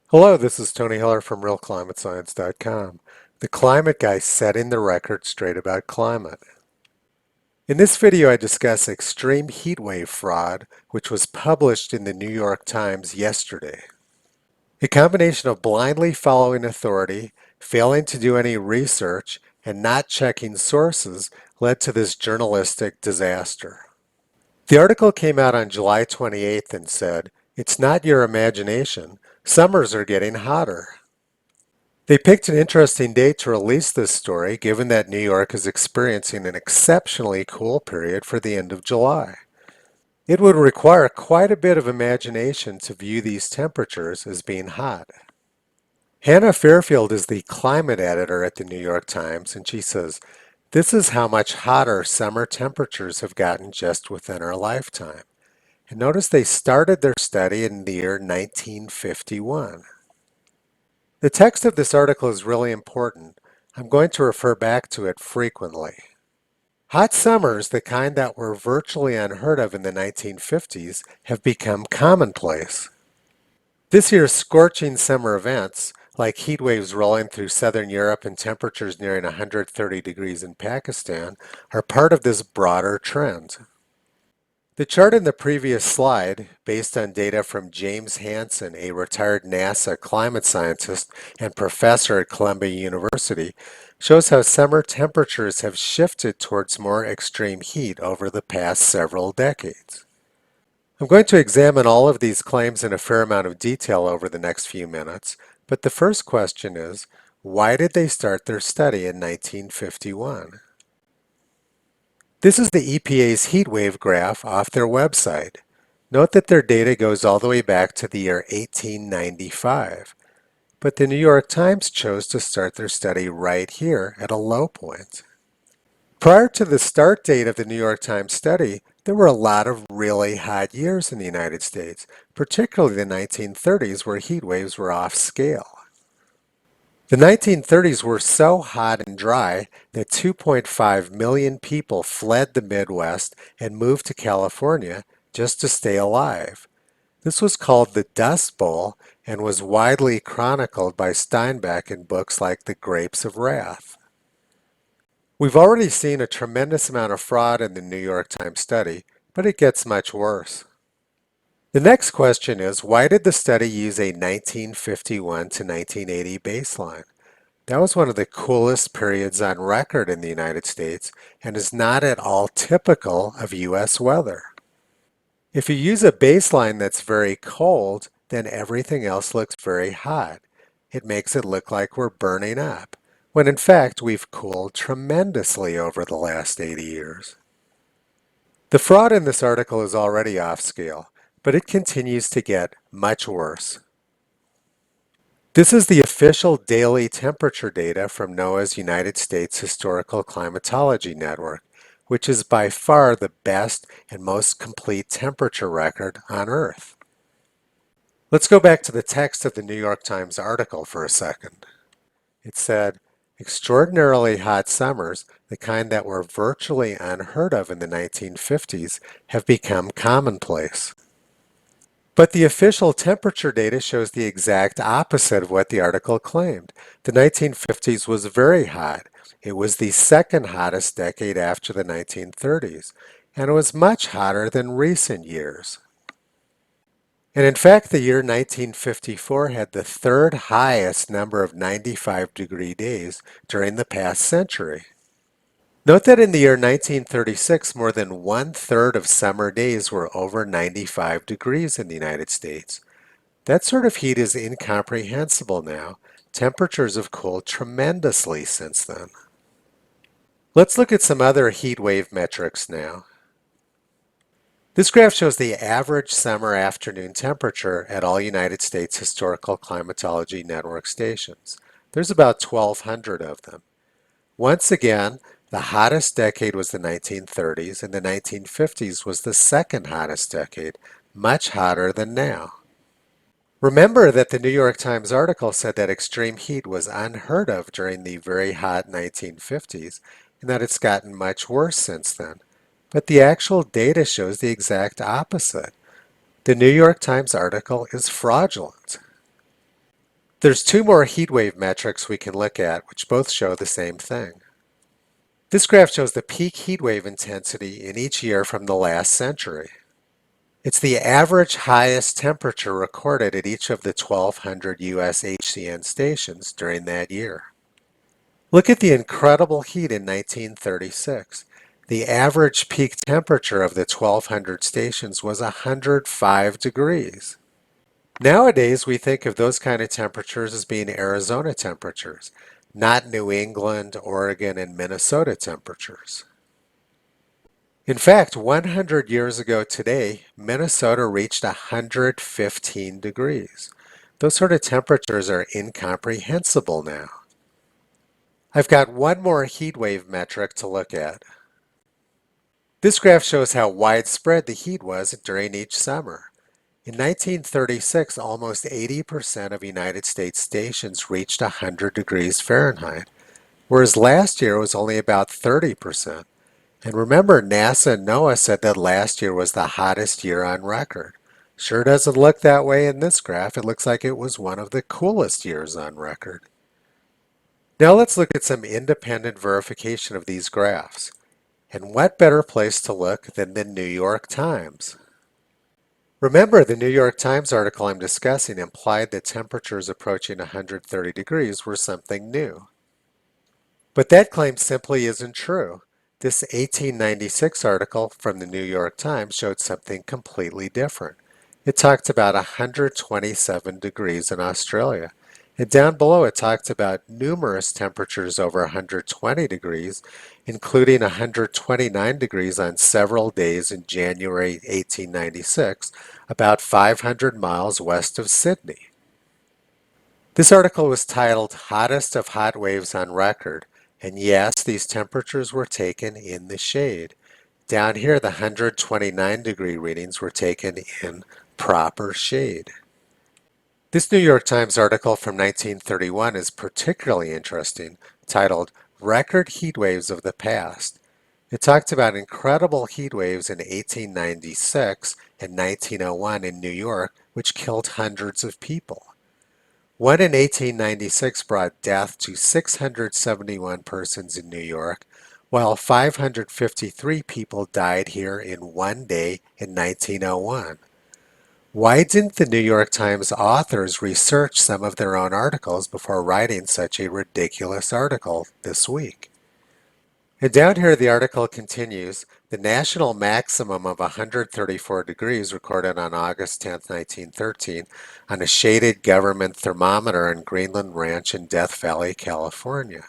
Hello, this is Tony Heller from RealClimateScience.com, the climate guy setting the record straight about climate. In this video, I discuss extreme heat wave fraud, which was published in the New York Times yesterday. A combination of blindly following authority, failing to do any research, and not checking sources led to this journalistic disaster. The article came out on July 28th and said, "It's not your imagination. Summers are getting hotter." They picked an interesting date to release this story, given that New York is experiencing an exceptionally cool period for the end of July. It would require quite a bit of imagination to view these temperatures as being hot. Hannah Fairfield is the climate editor at the New York Times, and she says, "This is how much hotter summer temperatures have gotten just within our lifetime." And notice they started their study in the year 1951. The text of this article is really important. I'm going to refer back to it frequently. Hot summers, the kind that were virtually unheard of in the 1950s, have become commonplace. This year's scorching summer events, like heat waves rolling through southern Europe and temperatures nearing 130 degrees in Pakistan, are part of this broader trend. The chart in the previous slide, based on data from James Hansen, a retired NASA climate scientist and professor at Columbia University, shows how summer temperatures have shifted towards more extreme heat over the past several decades. I'm going to examine all of these claims in a fair amount of detail over the next few minutes, but the first question is, why did they start their study in 1951? This is the EPA's heat wave graph off their website. Note that their data goes all the way back to the year 1895, but the New York Times chose to start their study right here at a low point. Prior to the start date of the New York Times study, there were a lot of really hot years in the United States, particularly the 1930s where heat waves were off scale. The 1930s were so hot and dry that 2.5 million people fled the Midwest and moved to California just to stay alive. This was called the Dust Bowl and was widely chronicled by Steinbeck in books like The Grapes of Wrath. We've already seen a tremendous amount of fraud in the New York Times study, but it gets much worse. The next question is, why did the study use a 1951 to 1980 baseline? That was one of the coolest periods on record in the United States and is not at all typical of U.S. weather. If you use a baseline that's very cold, then everything else looks very hot. It makes it look like we're burning up, when in fact we've cooled tremendously over the last 80 years. The fraud in this article is already off scale, but it continues to get much worse. This is the official daily temperature data from NOAA's United States Historical Climatology Network, which is by far the best and most complete temperature record on Earth. Let's go back to the text of the New York Times article for a second. It said, "Extraordinarily hot summers, the kind that were virtually unheard of in the 1950s, have become commonplace." But the official temperature data shows the exact opposite of what the article claimed. The 1950s was very hot. It was the second hottest decade after the 1930s, and it was much hotter than recent years. And in fact, the year 1954 had the third highest number of 95-degree days during the past century. Note that in the year 1936, more than one-third of summer days were over 95 degrees in the United States. That sort of heat is incomprehensible now. Temperatures have cooled tremendously since then. Let's look at some other heat wave metrics now. This graph shows the average summer afternoon temperature at all United States Historical Climatology Network stations. There's about 1,200 of them. Once again, the hottest decade was the 1930s, and the 1950s was the second hottest decade, much hotter than now. Remember that the New York Times article said that extreme heat was unheard of during the very hot 1950s, and that it's gotten much worse since then. But the actual data shows the exact opposite. The New York Times article is fraudulent. There's two more heat wave metrics we can look at, which both show the same thing. This graph shows the peak heat wave intensity in each year from the last century. It's the average highest temperature recorded at each of the 1,200 US HCN stations during that year. Look at the incredible heat in 1936. The average peak temperature of the 1,200 stations was 105 degrees. Nowadays, we think of those kind of temperatures as being Arizona temperatures, not New England, Oregon, and Minnesota temperatures. In fact, 100 years ago today, Minnesota reached 115 degrees. Those sort of temperatures are incomprehensible now. I've got one more heat wave metric to look at. This graph shows how widespread the heat was during each summer. In 1936, almost 80% of United States stations reached 100 degrees Fahrenheit, whereas last year it was only about 30%. And remember, NASA and NOAA said that last year was the hottest year on record. Sure doesn't look that way in this graph. It looks like it was one of the coolest years on record. Now let's look at some independent verification of these graphs. And what better place to look than the New York Times? Remember, the New York Times article I'm discussing implied that temperatures approaching 130 degrees were something new. But that claim simply isn't true. This 1896 article from the New York Times showed something completely different. It talked about 127 degrees in Australia. And down below it talked about numerous temperatures over 120 degrees, including 129 degrees on several days in January 1896, about 500 miles west of Sydney. This article was titled Hottest of Hot Waves on Record, and yes, these temperatures were taken in the shade. Down here, the 129-degree readings were taken in proper shade. This New York Times article from 1931 is particularly interesting, titled Record Heat Waves of the Past. It talked about incredible heat waves in 1896 and 1901 in New York, which killed hundreds of people. One in 1896 brought death to 671 persons in New York, while 553 people died here in one day in 1901. Why didn't the New York Times authors research some of their own articles before writing such a ridiculous article this week? And down here the article continues, the national maximum of 134 degrees recorded on August 10, 1913 on a shaded government thermometer in Greenland Ranch in Death Valley, California.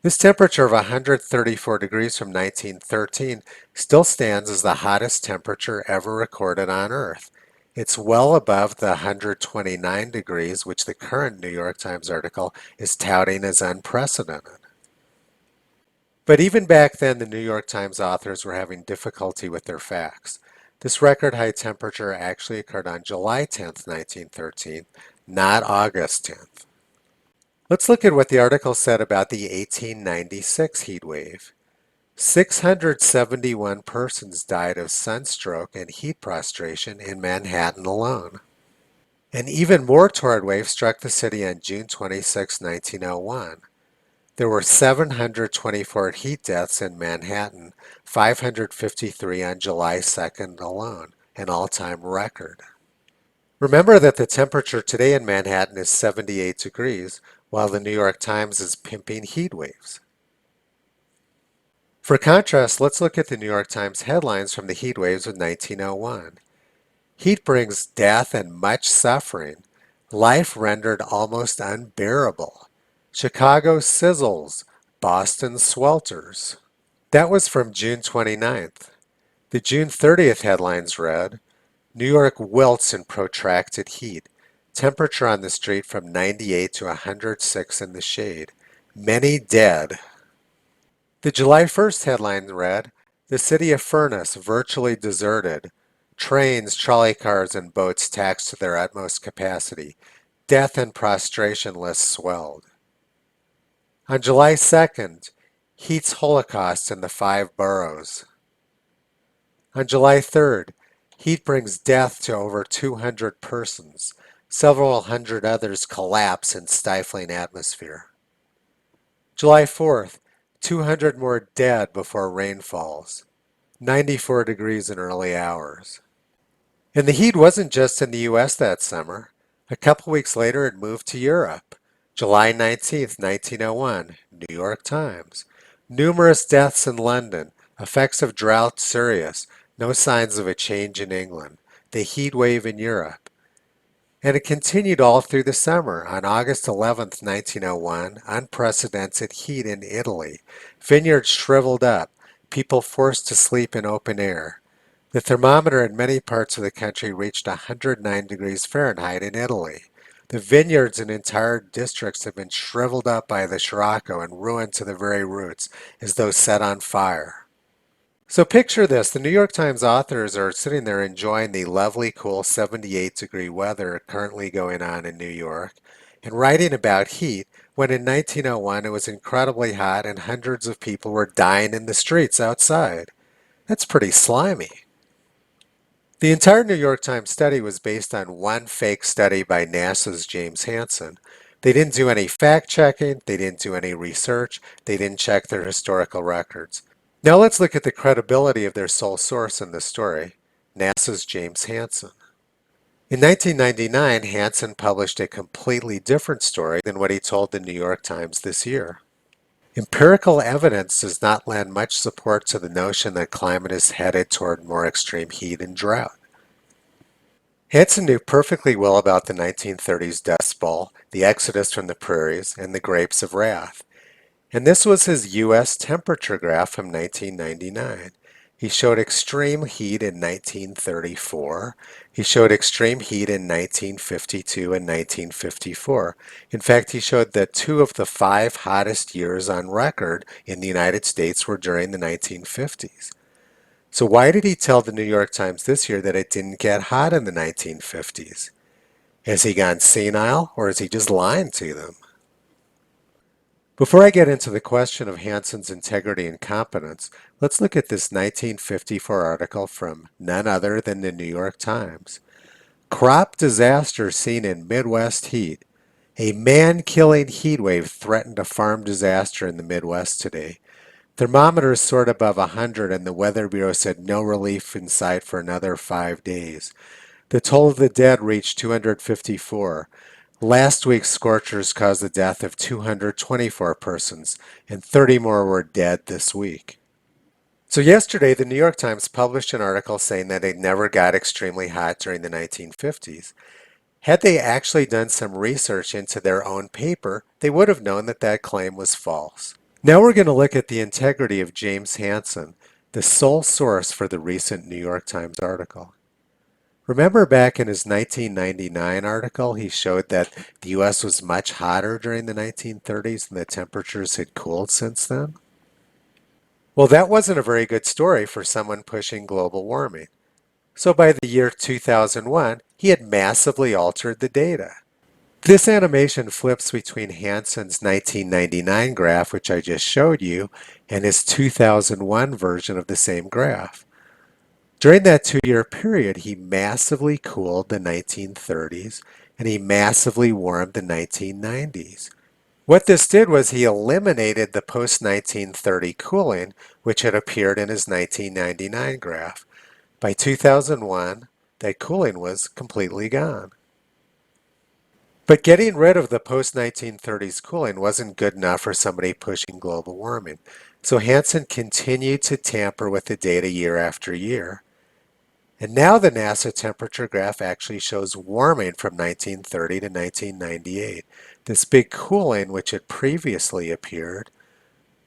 This temperature of 134 degrees from 1913 still stands as the hottest temperature ever recorded on Earth. It's well above the 129 degrees which the current New York Times article is touting as unprecedented. But even back then, the New York Times authors were having difficulty with their facts. This record high temperature actually occurred on July 10th, 1913, not August 10th. Let's look at what the article said about the 1896 heat wave. 671 persons died of sunstroke and heat prostration in Manhattan alone. An even more torrid wave struck the city on June 26, 1901. There were 724 heat deaths in Manhattan, 553 on July 2nd alone, an all-time record. Remember that the temperature today in Manhattan is 78 degrees, while the New York Times is pimping heat waves. For contrast, let's look at the New York Times headlines from the heat waves of 1901. Heat brings death and much suffering. Life rendered almost unbearable. Chicago sizzles. Boston swelters. That was from June 29th. The June 30th headlines read, New York wilts in protracted heat. Temperature on the street from 98 to 106 in the shade. Many dead. The July 1st headline read, The city of Furnace virtually deserted. Trains, trolley cars, and boats taxed to their utmost capacity. Death and prostration lists swelled. On July 2nd, heat's holocaust in the 5 boroughs. On July 3rd, heat brings death to over 200 persons. Several hundred others collapse in stifling atmosphere. July 4th, 200 more dead before rain falls. 94 degrees in early hours. And the heat wasn't just in the US that summer. A couple weeks later, it moved to Europe. July 19th, 1901, New York Times. Numerous deaths in London. Effects of drought serious. No signs of a change in England. The heat wave in Europe. And it continued all through the summer. On August 11th, 1901, unprecedented heat in Italy. Vineyards shriveled up. People forced to sleep in open air. The thermometer in many parts of the country reached 109 degrees Fahrenheit in Italy. The vineyards in entire districts have been shriveled up by the Scirocco and ruined to the very roots, as though set on fire. So picture this, the New York Times authors are sitting there enjoying the lovely, cool 78-degree weather currently going on in New York and writing about heat when in 1901 it was incredibly hot and hundreds of people were dying in the streets outside. That's pretty slimy. The entire New York Times study was based on one fake study by NASA's James Hansen. They didn't do any fact checking, they didn't do any research, they didn't check their historical records. Now let's look at the credibility of their sole source in this story, NASA's James Hansen. In 1999, Hansen published a completely different story than what he told the New York Times this year. Empirical evidence does not lend much support to the notion that climate is headed toward more extreme heat and drought. Hansen knew perfectly well about the 1930s Dust Bowl, the exodus from the prairies, and the grapes of wrath. And this was his U.S. temperature graph from 1999. He showed extreme heat in 1934. He showed extreme heat in 1952 and 1954. In fact, he showed that 2 of the 5 hottest years on record in the United States were during the 1950s. So why did he tell the New York Times this year that it didn't get hot in the 1950s? Has he gone senile, or is he just lying to them? Before I get into the question of Hansen's integrity and competence, let's look at this 1954 article from none other than the New York Times. Crop disaster seen in Midwest heat. A man-killing heat wave threatened a farm disaster in the Midwest today. Thermometers soared above 100 and the Weather Bureau said no relief in sight for another 5 days. The toll of the dead reached 254. Last week's scorchers caused the death of 224 persons, and 30 more were dead this week. So yesterday, the New York Times published an article saying that it never got extremely hot during the 1950s. Had they actually done some research into their own paper, they would have known that that claim was false. Now we're going to look at the integrity of James Hansen, the sole source for the recent New York Times article. Remember back in his 1999 article, he showed that the U.S. was much hotter during the 1930s and the temperatures had cooled since then? Well, that wasn't a very good story for someone pushing global warming. So by the year 2001, he had massively altered the data. This animation flips between Hansen's 1999 graph, which I just showed you, and his 2001 version of the same graph. During that 2-year period, he massively cooled the 1930s and he massively warmed the 1990s. What this did was he eliminated the post-1930 cooling, which had appeared in his 1999 graph. By 2001, that cooling was completely gone. But getting rid of the post-1930s cooling wasn't good enough for somebody pushing global warming. So Hansen continued to tamper with the data year after year. And now the NASA temperature graph actually shows warming from 1930 to 1998. This big cooling, which had previously appeared,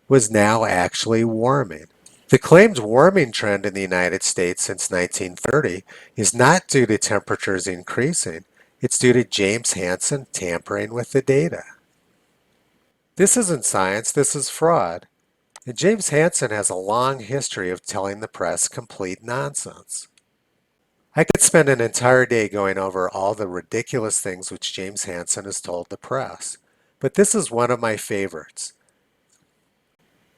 was now actually warming. The claimed warming trend in the United States since 1930 is not due to temperatures increasing. It's due to James Hansen tampering with the data. This isn't science, this is fraud. And James Hansen has a long history of telling the press complete nonsense. I could spend an entire day going over all the ridiculous things which James Hansen has told the press, but this is one of my favorites.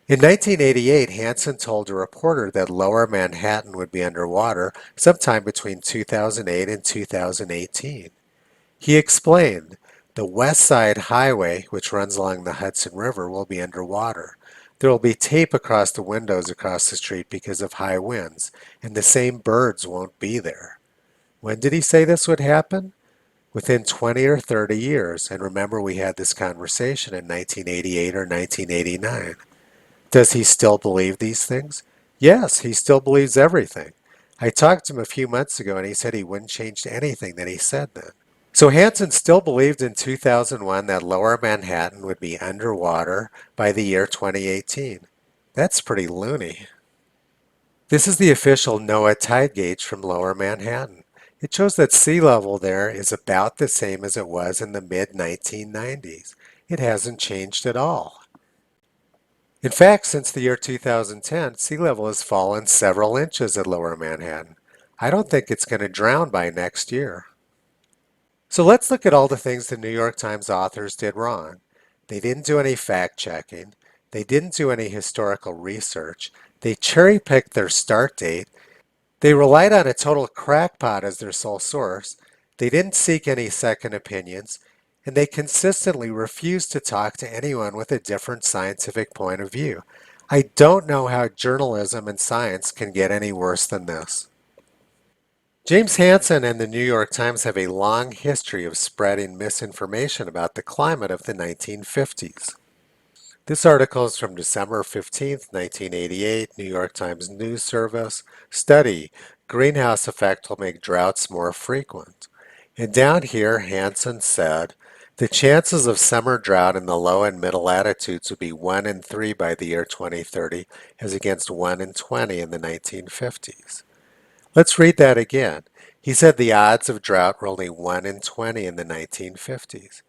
In 1988, Hansen told a reporter that Lower Manhattan would be underwater sometime between 2008 and 2018. He explained, the West Side Highway, which runs along the Hudson River, will be underwater. There will be tape across the windows across the street because of high winds, and the same birds won't be there. When did he say this would happen? Within 20 or 30 years. And remember, we had this conversation in 1988 or 1989. Does he still believe these things? Yes, he still believes everything. I talked to him a few months ago and he said he wouldn't change anything that he said then. So Hansen still believed in 2001 that lower Manhattan would be underwater by the year 2018. That's pretty loony. This is the official NOAA tide gauge from lower Manhattan. It shows that sea level there is about the same as it was in the mid 1990s. It hasn't changed at all. In fact, since the year 2010, sea level has fallen several inches at lower Manhattan. I don't think it's going to drown by next year. So let's look at all the things the New York Times authors did wrong. They didn't do any fact checking. They didn't do any historical research. They cherry picked their start date. They relied on a total crackpot as their sole source. They didn't seek any second opinions. And they consistently refused to talk to anyone with a different scientific point of view. I don't know how journalism and science can get any worse than this. James Hansen and the New York Times have a long history of spreading misinformation about the climate of the 1950s. This article is from December 15th, 1988, New York Times News Service. Study, greenhouse effect will make droughts more frequent. And down here, Hansen said, the chances of summer drought in the low and middle latitudes would be 1 in 3 by the year 2030, as against 1 in 20 in the 1950s. Let's read that again. He said the odds of drought were only 1 in 20 in the 1950s.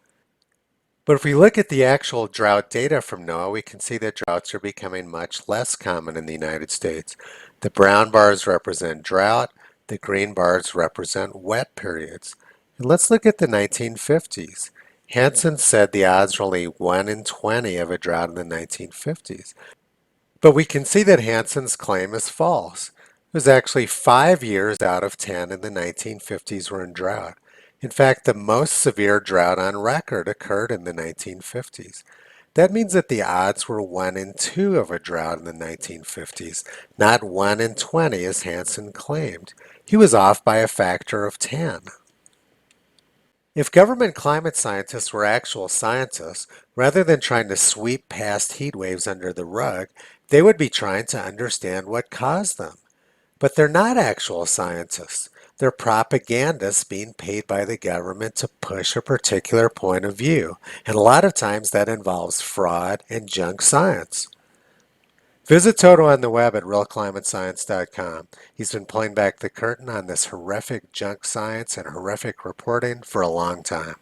But if we look at the actual drought data from NOAA, we can see that droughts are becoming much less common in the United States. The brown bars represent drought, the green bars represent wet periods. And let's look at the 1950s. Hansen said the odds were only 1 in 20 of a drought in the 1950s. But we can see that Hansen's claim is false. It was actually 5 years out of 10 in the 1950s were in drought. In fact, the most severe drought on record occurred in the 1950s. That means that the odds were 1 in 2 of a drought in the 1950s, not 1 in 20 as Hansen claimed. He was off by a factor of 10. If government climate scientists were actual scientists, rather than trying to sweep past heat waves under the rug, they would be trying to understand what caused them. But they're not actual scientists. They're propagandists being paid by the government to push a particular point of view. And a lot of times that involves fraud and junk science. Visit Toto on the web at realclimatescience.com. He's been pulling back the curtain on this horrific junk science and horrific reporting for a long time.